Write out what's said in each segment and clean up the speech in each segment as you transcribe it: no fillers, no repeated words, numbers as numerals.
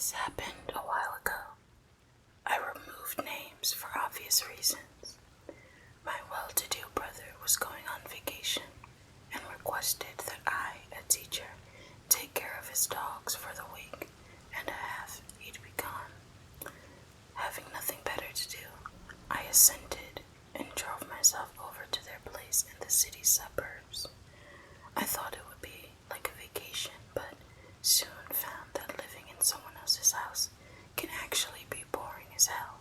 This happened a while ago. I removed names for obvious reasons. My well-to-do brother was going on vacation and requested that I, a teacher, take care of his dogs for the week and a half he'd be gone. Having nothing better to do, I assented and drove myself over to their place in the city suburbs. I thought it would be like a vacation, but soon found that living in someone else's house can actually be boring as hell.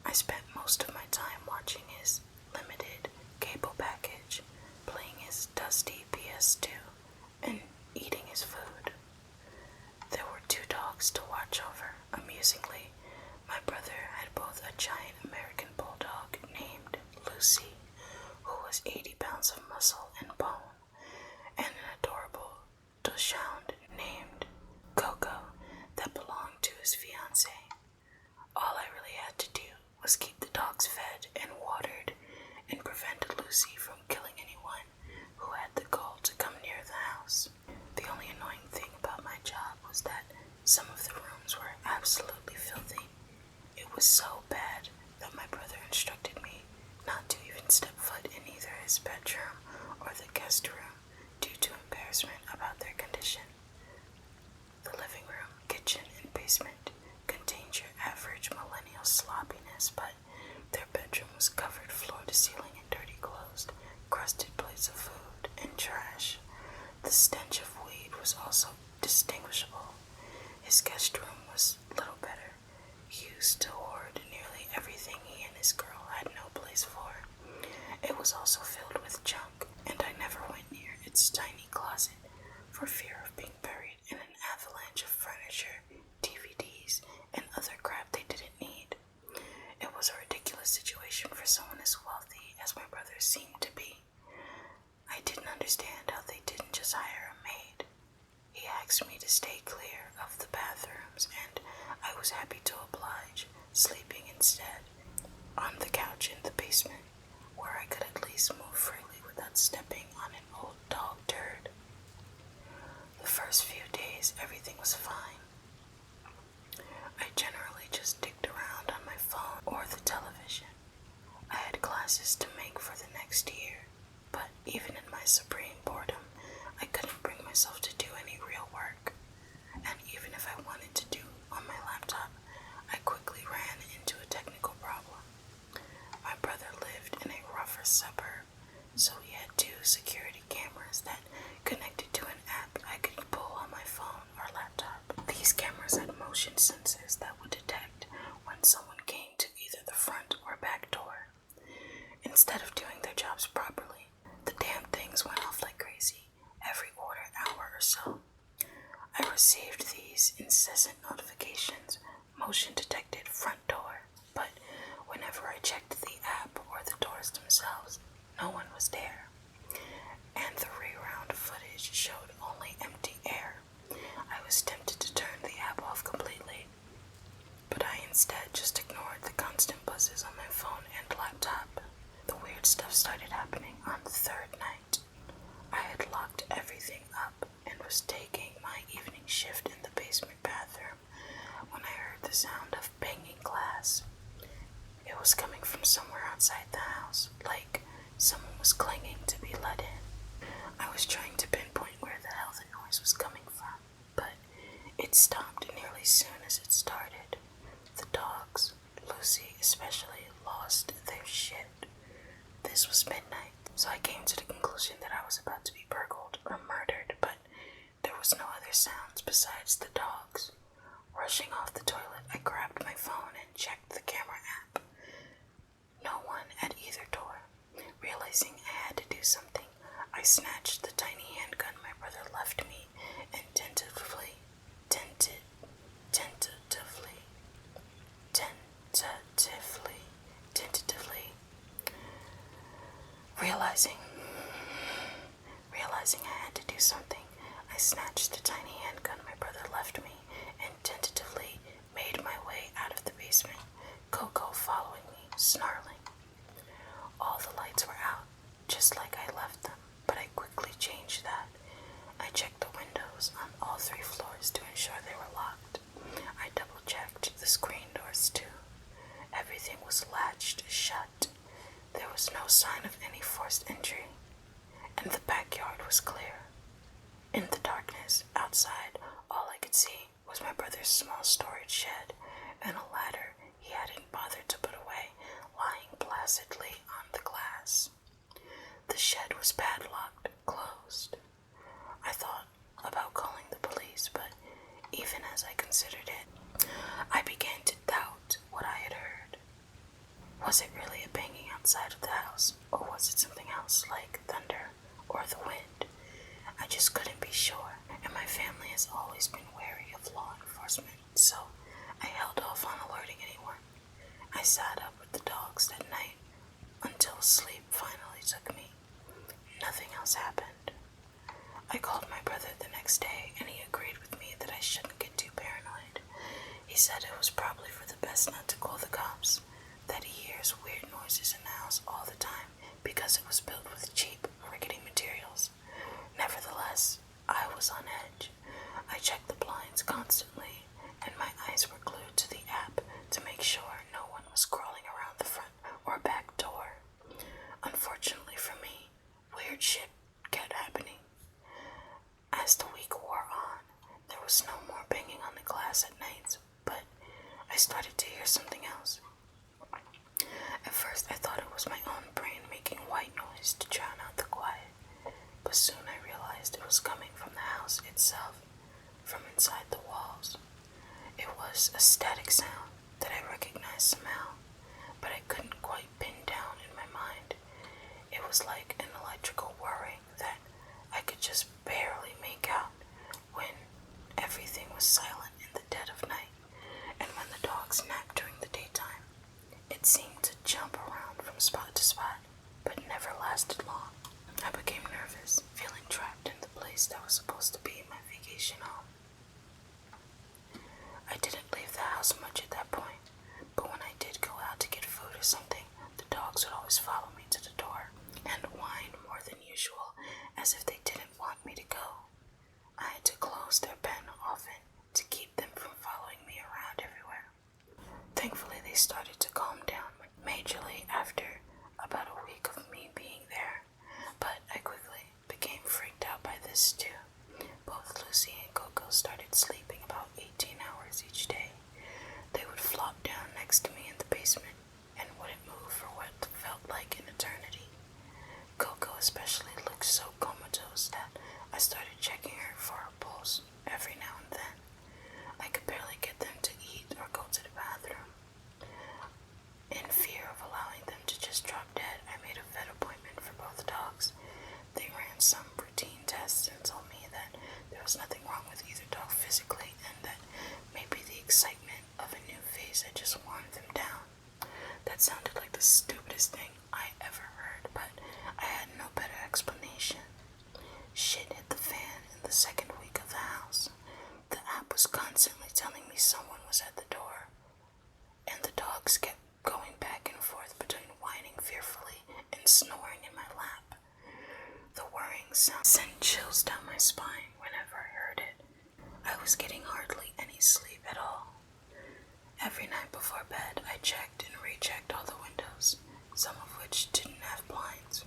I spent most of my time watching his limited cable package, playing his dusty PS2, and eating his food. There were 2 dogs to watch over. Amusingly, my brother had both a giant American bulldog named Lucy, who was 80 pounds of muscle and bone, and an adorable dachshund named Coco that belonged to his fiancée. All I really had to do was keep the dogs fed and watered and prevent Lucy from killing anyone who had the gall to come near the house. The only annoying thing about my job was that some of the rooms were absolutely filthy. It was so bad that my brother instructed me not to even step foot in either his bedroom or the guest room due to embarrassment about their condition. The living room, kitchen, and basement contained your average millennial sloppiness, but their bedroom was covered floor to ceiling in dirty clothes, crusted plates of food, and trash. The stench of weed was also distinguishable. His guest room was little better. He used to hoard nearly everything he and his girl had no place for. It was also filled with junk, and I never went near its tiny closet for fear of being buried in an avalanche of furniture, DVDs, and other crap they didn't need. It was a ridiculous situation for someone as wealthy as my brother seemed to be. I didn't understand how they didn't just hire a maid. He asked me to stay clear of the bathrooms, and I was happy to oblige, sleeping instead on the couch in the basement, where I could at least move freely without stepping on an old dog turd. The first few days, everything was fine. I generally just dicked around on my phone or the television. I had classes to make for the next year, but even in my supreme boredom, I couldn't bring myself to do any real work. And even if I wanted to do on my laptop, I quickly ran into a technical problem. My brother lived in a rougher suburb, so he had 2 security cameras that connected to an app I could pull on my phone or laptop. These cameras had motion sensors that would detect when someone came to either the front or back door. Instead of doing their jobs properly, the damn things went off like crazy every hour or so. I received these incessant notifications, motion detected front door, but whenever I checked the app or the doors themselves, no one was there. And the reround footage showed only empty air. I was tempted to turn the app off completely, but I instead just ignored the constant buzzes on my phone and laptop. The weird stuff started happening on the 3rd night. I had locked everything up and was taking my evening shift in the basement bathroom when I heard the sound of banging glass. It was coming from somewhere outside the house, like someone was clanging to be let in. I was trying to pinpoint where the hell the noise was coming from, but it stopped nearly soon as it started. The dogs, Lucy especially, lost their shit. This was midnight, so I came to the conclusion that I was about to be burgled or murdered, but there was no other sounds besides the dogs. Rushing off the toilet, I grabbed my phone and checked the camera app. No one at either door. Realizing I had to do something, I snatched the tiny handgun my brother left me and tentatively Realizing I had to do something, I snatched the tiny handgun my brother left me and tentatively made my way out of the basement, Coco following me, snarling. All the lights were out, just like I left them, but I quickly changed that. I checked the windows on all 3 floors to ensure they were locked. sign of any forced entry, and the backyard was clear. In the darkness outside, all I could see was my brother's small storage shed and a ladder he hadn't bothered to put away lying placidly on the glass. The shed was padlocked, closed. I thought about calling the police, but even as I considered it, I began to doubt what I had heard. Was it really a banging outside of the house, or was it something else like thunder or the wind? I just couldn't be sure, and my family has always been wary of law enforcement, so I held off on alerting anyone. I sat up with the dogs that night until sleep finally took me. Nothing else happened. I called my brother the next day, and he agreed with me that I shouldn't get too paranoid. He said it was probably for the best not to call the cops, that he hears weird noises in the house all the time because it was built with cheap, rickety materials. Nevertheless, I was on edge. I checked the blinds constantly, and my eyes were glued to the app to make sure no one was crawling around the front or back door. Unfortunately for me, weird shit kept happening. As the week wore on, there was no more banging on the glass at nights, but I started to hear something else. At first, I thought it was my own brain making white noise to drown out the quiet, but soon I realized it was coming from the house itself, from inside the walls. It was a static sound that I recognized somehow, but I couldn't quite pin down in my mind. It was like an electrical whirring that I could just barely make out when everything was silent in the dead of night, and when the dogs napped during the daytime. It seemed to jump around from spot to spot, but never lasted long. I became nervous, feeling trapped in the place that was supposed to be my vacation home. I didn't leave the house much at that point, but when I did go out to get food or something, the dogs would always follow me to the door and whine more than usual, as if they didn't want me to go. I had to close their pen often to keep them from following me around everywhere. Thankfully, they started to calm down majorly after about a week of me being there, but I quickly became freaked out by this too. Both Lucy and Coco started sleeping about 18 hours each day. They would flop down next to me in the basement and wouldn't move for what felt like an eternity. Coco especially looked so comatose that I started checking her for her pulse every now and then. I could barely get them to eat or go to the bathroom. In fear of allowing them to just drop dead, I made a vet appointment for both dogs. They ran some routine tests and told me that there was nothing wrong with either dog physically, and that maybe the excitement of a new face had just worn them down. That sounded like the stupidest thing I ever heard, but I had no better explanation. Shit hit the fan in the second week of the house. The app was constantly telling me someone was at the door, and the dogs kept going back and forth between whining fearfully and snoring in my lap. The whirring sound sent chills down my spine whenever I heard it. I was getting hardly any sleep at all. Every night before bed, I checked and rechecked all the windows, some of which didn't have blinds.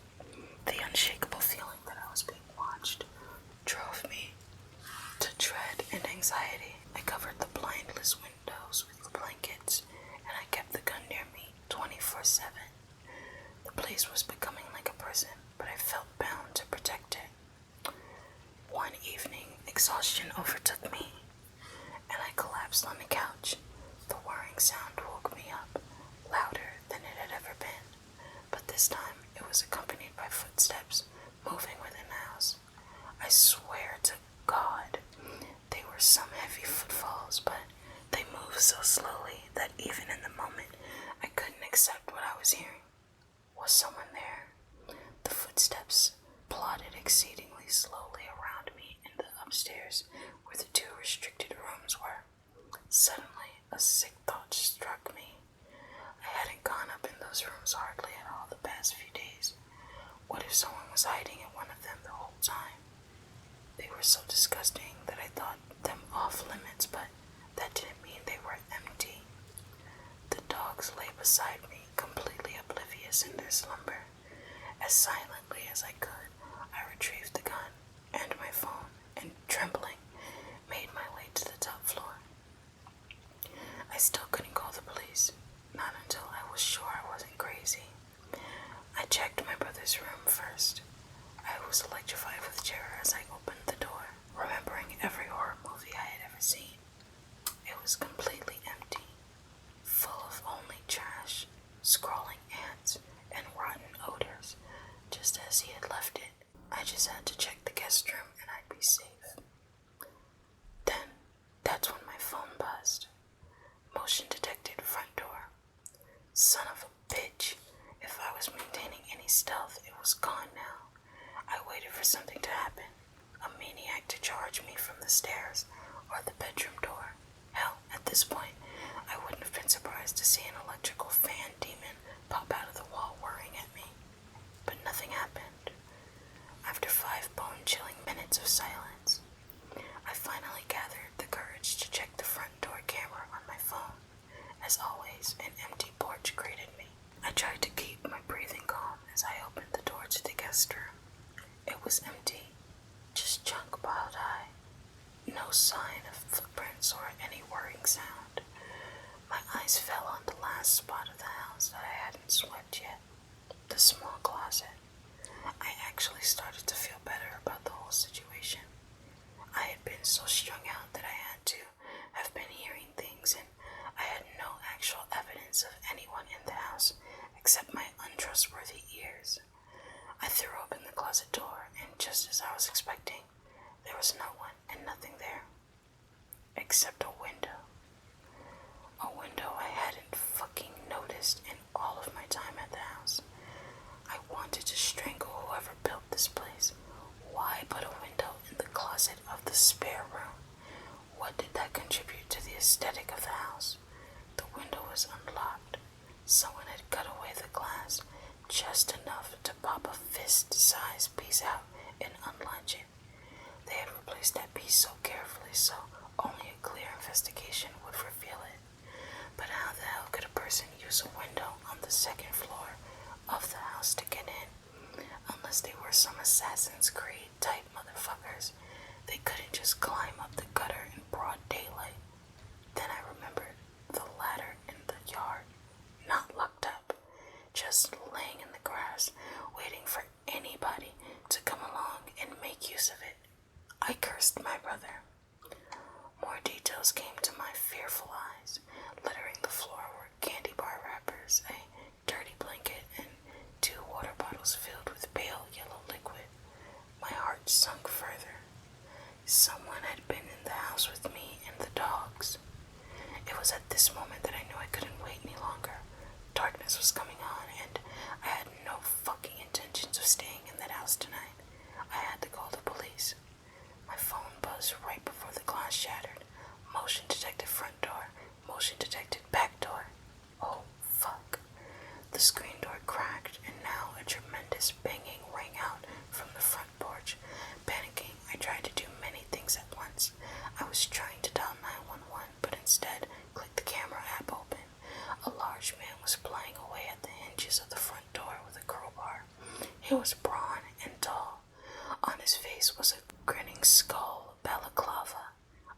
The unshakable feeling that I was being watched drove me to dread and anxiety. I covered the blindless windows with blankets, and I kept the gun near me 24/7. The place was becoming like a prison, but I felt bound to protect it. One evening, exhaustion overtook me, and I collapsed on the couch. The whirring sound woke me up, louder than it had ever been, but this time it was accompanied by footsteps moving within the house. I swear to God, they were some heavy footfalls, but they moved so slowly that even in the moment, I couldn't accept what I was hearing. Was someone there? The footsteps plodded exceedingly slowly around me in the upstairs where the two restricted rooms were. Suddenly, a sick thought struck me. I hadn't gone up in those rooms hardly at all the past few days. What if someone was hiding in one of them the whole time? They were so disgusting that I thought them off limits, but that didn't mean they were empty. The dogs lay beside me, completely oblivious in their slumber. As silently as I could, I retrieved the gun and my phone and, trembling, made my way to the top floor. I still couldn't call the police, not until I was sure I wasn't crazy. I checked my brother's room first. I was electrified with terror as I opened the door, remembering every horror movie I had ever seen. It was completely empty, full of only trash, scrawling ants, and rotten odors, just as he had left it. I just had to check the guest room and I'd be safe. Then, that's when my phone buzzed. Motion detected front door. Son of a bitch. If I was maintaining any stealth, it was gone now. I waited for something to happen. A maniac to charge me from the stairs or the bedroom door. Hell, at this point, I wouldn't have been surprised to see an electrical fan demon pop out of the wall whirring at me. But nothing happened. After 5 bone-chilling minutes of silence, I finally gathered the courage to check the front door camera on my phone. As always, an empty porch greeted me. I tried to keep my breathing calm as I opened the door to the guest room. It was empty, just junk piled high. No sign of footprints or any whirring sound. My eyes fell on the last spot of the house that I hadn't swept yet, the small closet. I actually started to feel better about the whole situation. I had been so strung out that I had to have been hearing things, and I had no actual evidence of anyone in the house except my untrustworthy ears. I threw open the closet door, and just as I was expecting, there was no one and nothing there, except a window. A window I hadn't fucking noticed in all of my time at the house. I wanted to strangle whoever built this place. Why put a window in the closet of the spare room? What did that contribute to the aesthetic of the house? The window was unlocked. Someone had cut away the glass just enough to pop a fist-sized piece out and unlatch it. They had replaced that piece so carefully so only a clear investigation would reveal it. But how the hell could a person use a window on the second floor of the house to get in? Unless they were some Assassin's Creed type motherfuckers, they couldn't just climb up the gutter in broad daylight. Then I remembered the ladder in the yard, not locked up, just laying in the grass, waiting for anybody to come along and make use of it. I cursed my brother. More details came to my fearful eyes. Littering the floor were candy bar wrappers, a dirty blanket, and 2 water bottles filled with pale yellow liquid. My heart sunk further. Someone had been in the house with me and the dogs. It was at this moment that I knew I couldn't wait any longer. Darkness was coming on, and I had no fucking intentions of staying in that house tonight. I had to call the police. My phone buzzed right before the glass shattered. Motion detected front door. Motion detected back door. Oh, fuck. The screen door cracked, and now a tremendous banging rang out from the front porch. Panicking, I tried to do many things at once. I was trying to dial 911, but instead clicked the camera app open. A large man was playing away at the hinges of the front door with a crowbar. He was brawn and tall. On his face was a grinning skull balaclava.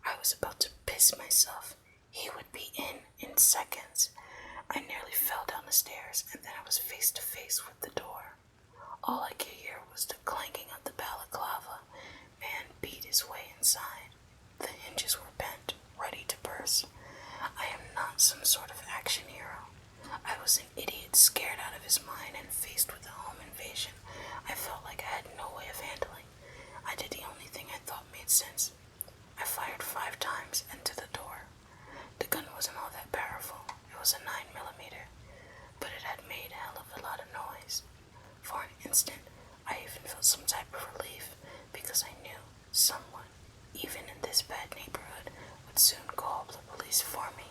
I was about to piss myself. He would be in seconds. I nearly fell down the stairs, and then I was face to face with the door. All I could hear was the clanking of the balaclava. Man beat his way inside. The hinges were bent, ready to burst. I am not some sort of action hero. I was an idiot scared out of his mind and faced with a home invasion I felt like I had no way of handling. I did the only thing I thought made sense. I fired 5 times into the door. The gun wasn't all that powerful. It was a 9mm, but it had made a hell of a lot of noise. For an instant, I even felt some type of relief because I knew someone, even in this bad neighborhood, would soon call the police for me.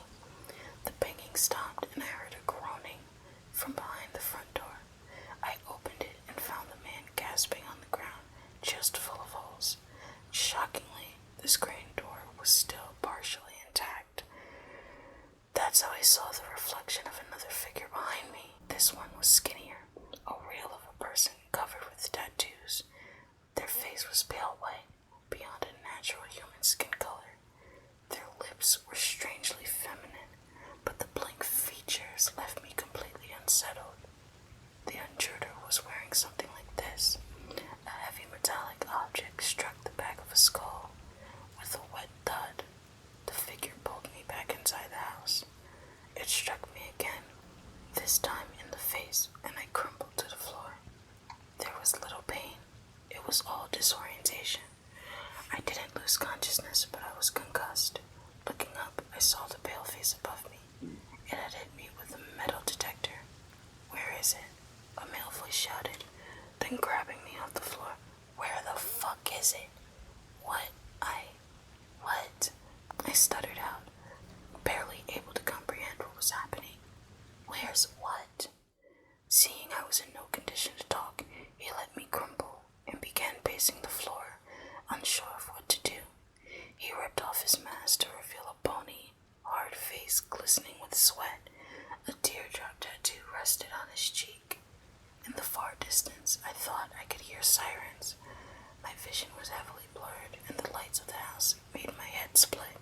The banging stopped and I heard a groaning from behind the front door. I opened it and found the man gasping on the ground, just full of holes. Shockingly, the screen door was still partially intact. That's how I saw the reflection of another was in no condition to talk, he let me crumple and began pacing the floor, unsure of what to do. He ripped off his mask to reveal a bony, hard face glistening with sweat. A teardrop tattoo rested on his cheek. In the far distance, I thought I could hear sirens. My vision was heavily blurred, and the lights of the house made my head split.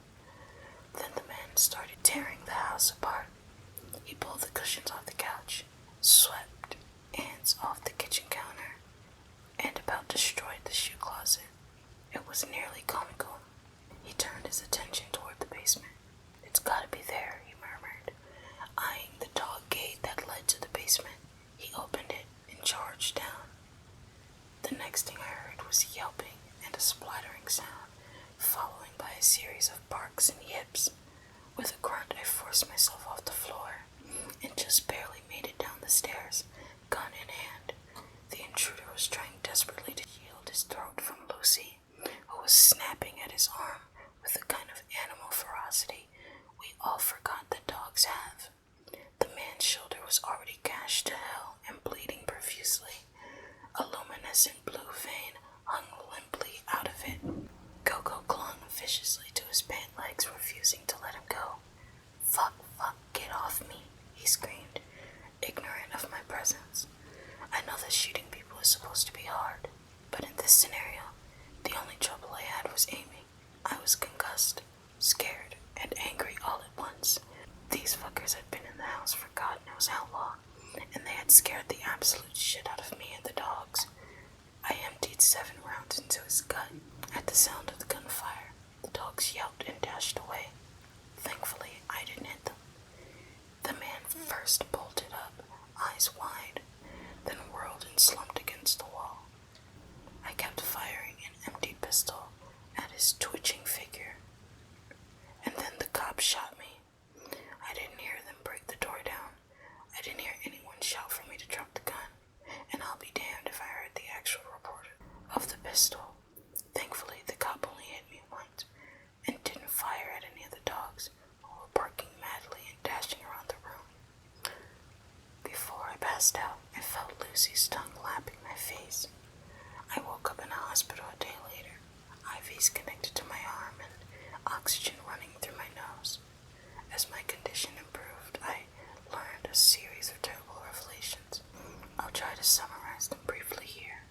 Then the man started tearing the house apart. He pulled the cushions off the couch, swept ants off the kitchen counter, and about destroyed the shoe closet. It was nearly comical. He turned his attention toward the basement. "It's gotta be there," he murmured, eyeing the dog gate that led to the basement. He opened it and charged down. The next thing I heard was yelping and a splattering sound, following by a series of barks and yips. With a grunt, I forced myself off the floor and just barely made it down the stairs, gun in hand. The intruder was trying desperately to shield his throat from Lucy, who was snapping at his arm with the kind of animal ferocity we all forgot that dogs have. The man's shoulder was already gashed to hell and bleeding profusely. A luminescent blue vein hung limply out of it. Coco clung viciously to his pant legs, refusing to let him go. Fuck, get off me," he screamed, ignorant of my presence. I know that shooting people is supposed to be hard, but in this scenario, the only trouble I had was aiming. I was concussed, scared, and angry all at once. These fuckers had been in the house for God knows how long, and they had scared the absolute shit out of me and the dogs. I emptied 7 rounds into his gut. At the sound of the gunfire, the dogs yelped and dashed away. Thankfully, I didn't hit them. The man first bolted up, eyes wide, then whirled and slumped against the wall. I kept firing an empty pistol at his twitching figure, and then the cops shot me. I didn't hear them break the door down. I didn't hear anyone shout for me to drop the gun, and I'll be damned if I heard the actual report of the pistol. Thankfully, the cop only hit me once, and didn't fire at any of the dogs, who were barking madly and dashing around the room. Before I passed out, I felt Lucy's tongue lapping my face. I woke up in a hospital a day later, IVs connected to my arm and oxygen running through my nose. As my condition improved, I learned a series of terrible revelations. I'll try to summarize them briefly here.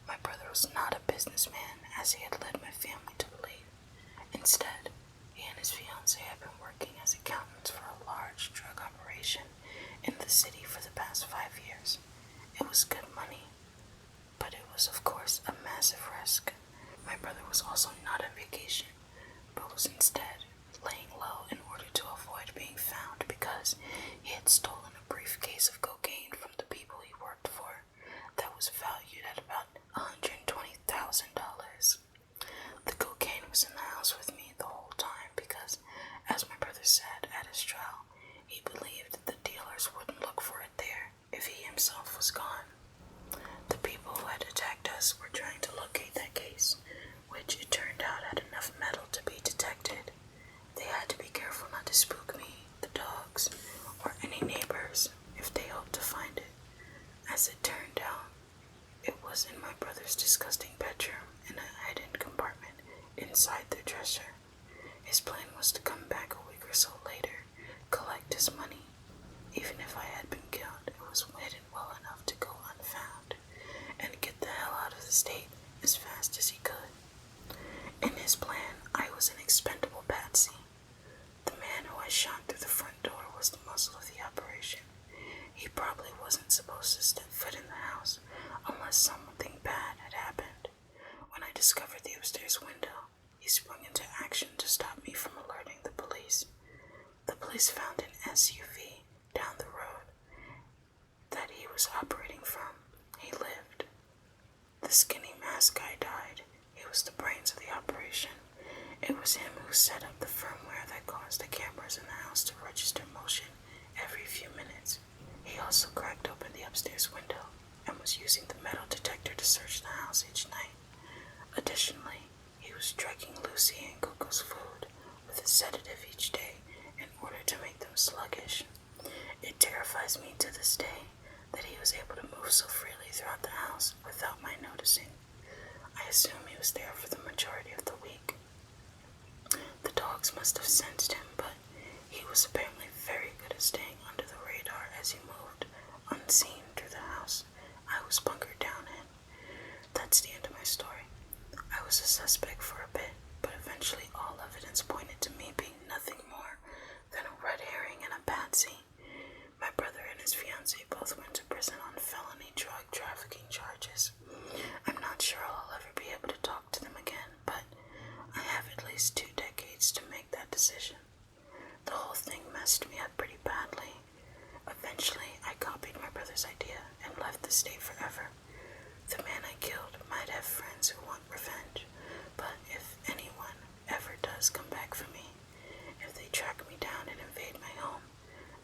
My brother was not a businessman, as he had led my family to believe. Instead, he and his fiancée had been working as accountants for a large drug operation in the city for the past 5 years. It was good money, but it was, of course, a massive risk. My brother was also not on vacation, but was instead laying low in order to avoid being found because he had stolen a briefcase of cocaine from the people he worked for that was valued at about $120,000. The cocaine was in the house with me the whole time because, as my brother said at his trial, he believed that the dealers wouldn't look for it there if he himself was gone. The people who had attacked us were trying to locate that case, which it turned out had enough metal to be detected. They had to be careful not to spook me, the dogs, or any neighbors if they hoped to find it. As it turned out, it was in my brother's disgusting bedroom in a hidden compartment inside their dresser. His plan was to come back a week or so later, collect his money. Even if I had been killed, it was hidden well enough to go unfound, and get the hell out of the state as fast as he could. In his plan, I was an expendable patsy. The man who I shot through the front door was the muscle of the operation. He probably wasn't supposed to step foot in the house unless something bad had happened. When I discovered the upstairs window, he sprung into action to stop me from alerting the police. The police found an SUV down the road that he was operating from. He lived. The skinny masked guy died. He was the brains of the operation. It was him who set up the firmware that caused the cameras in the house to register motion every few minutes. He also cracked open the upstairs window and was using the metal detector to search the house each night. Additionally, he was drugging Lucy and Coco's food with a sedative each day in order to make them sluggish. It terrifies me to this day that he was able was there for the majority of the week. The dogs must have sensed him, but he was apparently very good at staying under the radar as he moved unseen through the house I was bunkered down in. That's the end of my story. I was a suspect for a bit, but eventually all evidence pointed to me being nothing more than a red herring and a patsy. My brother and his fiancée both went to prison on felony drug trafficking charges. I'm not sure I'll ever be able to talk to them again, but I have at least 2 decades to make that decision. The whole thing messed me up pretty badly. Eventually, I copied my brother's idea and left the state forever. The man I killed might have friends who want revenge, but if anyone ever does come back for me, if they track me down and invade my home,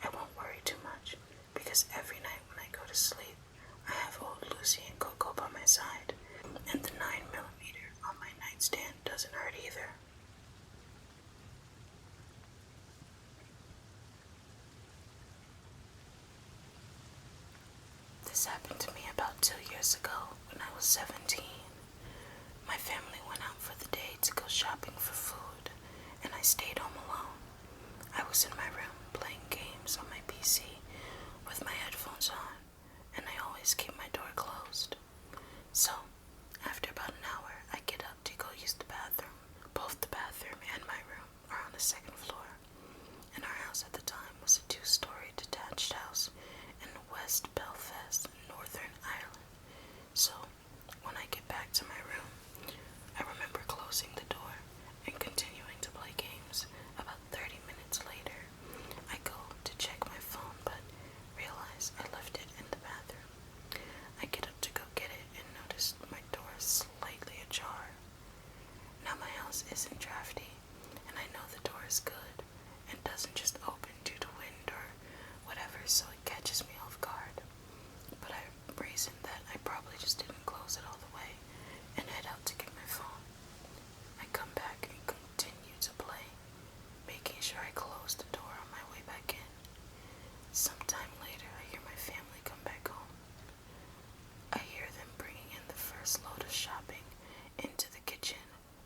I won't worry too much, because every night when I go to sleep, I have old Lucy and Coco by my side, and the 9mm on my nightstand doesn't hurt either. This happened to me about 2 years ago when I was 17. My family went out for the day to go shopping for food, and I stayed home alone. I was in my room playing games on my PC with my headphones on, and I always keep my door closed. So, after about an hour, I get up to go use the bathroom. Both the bathroom and my room are on the 2nd floor, and our house at the time was a 2-story detached house in West Belfast, Northern Ireland. So, when I get back to my room, I remember closing the door and continuing to play games. About 30 minutes later, I go to check my phone, but realize I left it in the bathroom. I get up to go get it and notice my door is slightly ajar. Now my house isn't drafty, and I know the door is good and doesn't just open due to wind or whatever, so it catches me off guard. But I reasoned that I probably just didn't close it all the way and head out to get my phone. I come back and continue to play, making sure I close the door on my way back in. Sometime later, I hear my family come back home. I hear them bringing in the first load of shopping into the kitchen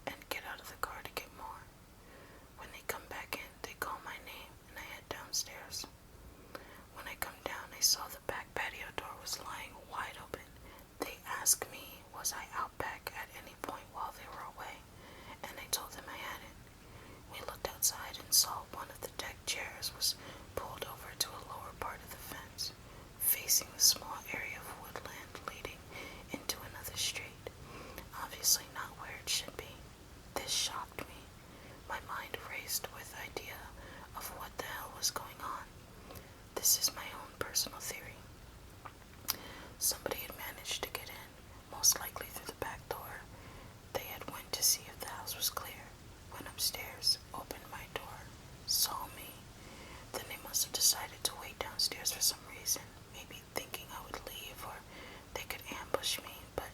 and get out of the car to get more. When they come back in, they call my name and I head downstairs. When I come down, I saw the back patio door was lying wide open. They asked me, was I out back at any point while they were away, and I told them I hadn't. We looked outside and saw one of the deck chairs was pulled over to a lower part of the fence, facing the small area of woodland leading into another street, obviously not where it should be. This shocked me. My mind raced with idea of what the hell was going on. This is my own personal theory. Somebody had managed to get in, most likely through the back door. They had went to see if the house was clear, went upstairs, opened my door, saw me. Then they must have decided to wait downstairs for some reason, maybe thinking I would leave or they could ambush me, but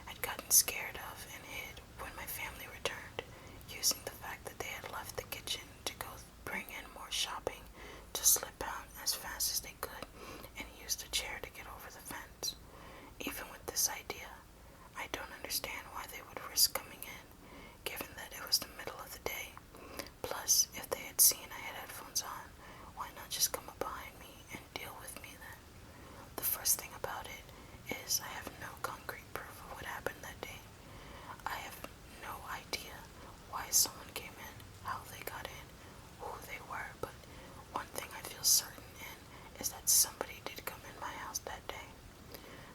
had gotten scared of and hid when my family returned, using the fact that they had left the kitchen to go bring in more shopping to slip out as fast as they could and use the chair to get over the fence. Even with this idea, I don't understand why they would risk coming in, given that it was the middle of the day. Plus, if they had seen I had headphones on, why not just come up behind me and deal with me then? The first thing about it is I have no concrete proof of what happened that day. I have no idea why someone came in, how they got in, who they were, but one thing I feel certain in is that somebody did come in my house that day.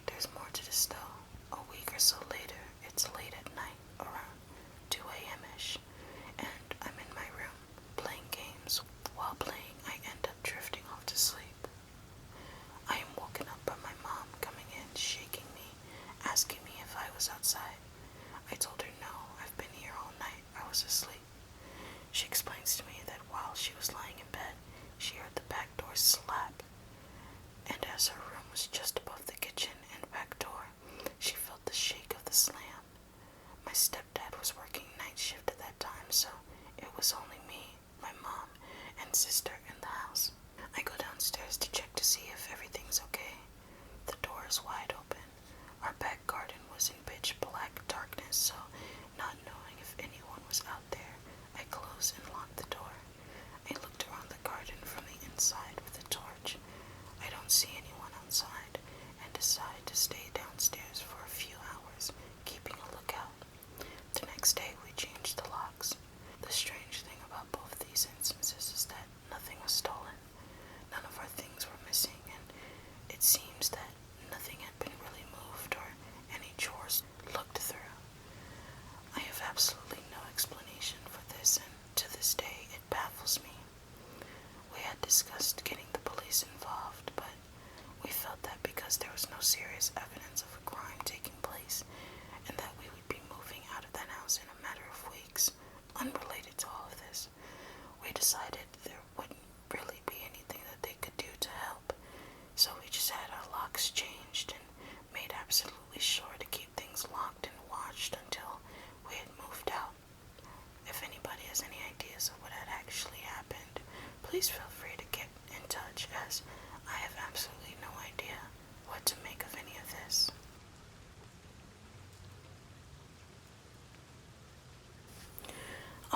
There's more to this though. A week or so later, it's late at night, around 2 a.m.-ish, and I'm in my room playing games. While playing, I end up drifting off to sleep. I am woken up by my mom coming in, shaking me, asking me if I was outside. I told her no, I've been here all night, I was asleep. She explains to me that while she was lying in bed, she heard the back door slap, and as her room was just above the kitchen and back door, she felt the shake of the slam. My stepdad was working night shift at that time, so it was only me, my mom, and sister in the house. I go downstairs to check to see if everything's okay. The door is wide open. Our back garden was in pitch black darkness, so not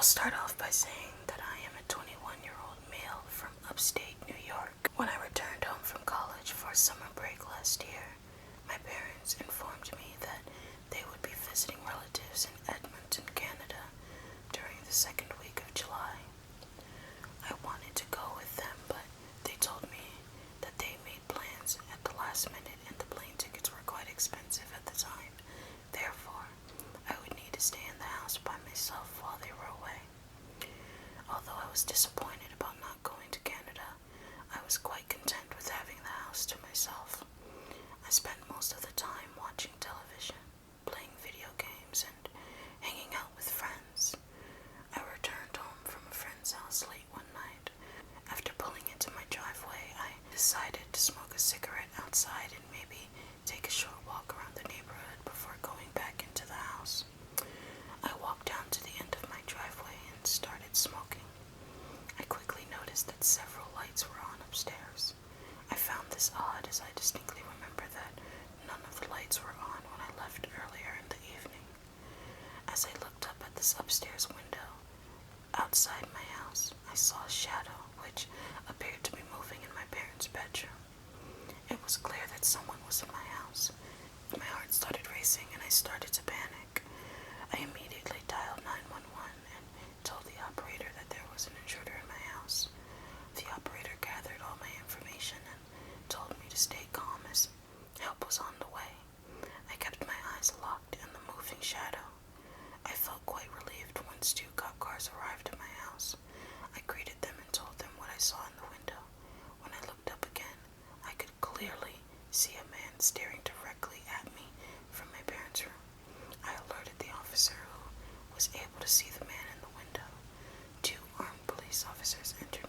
I'll start off by saying that I am a 21-year-old male from upstate New York. When I returned home from college for summer break last year, my parents informed me that they would be visiting relatives in Edmonton, Canada during the second week of July. I wanted to go with them, but they told me that they made plans at the last minute and the plane tickets were quite expensive at the time. Therefore, I would need to stay in the house by myself while they were away. Although I was disappointed about not going to Canada, I was quite content with having the house to myself. I spent most of the time watching television, playing video games, and hanging out with friends. I returned home from a friend's house late one night. After pulling into my driveway, I decided to smoke a cigarette outside and maybe take a short walk around the neighborhood before going back into the house. I walked down to the end of my driveway and started smoking. I quickly noticed that several lights were on upstairs. I found this odd as I distinctly remember that none of the lights were on when I left earlier in the evening. As I looked up at this upstairs window, outside my house, I saw a shadow which appeared to be moving in my parents' bedroom. It was clear that someone was in my house. My heart started racing and I started to panic. I immediately dialed 911 and told the operator that there was an intruder in my house. The operator gathered all my information and told me to stay calm as help was on the way. I kept my eyes locked on the moving shadow. I felt quite relieved once 2 cop cars arrived at my house. I greeted them and told them what I saw in the window. When I looked up again, I could clearly see a man staring directly at me from my parents' room. I alerted the officer who was able to see the man in the window. 2 armed police officers entered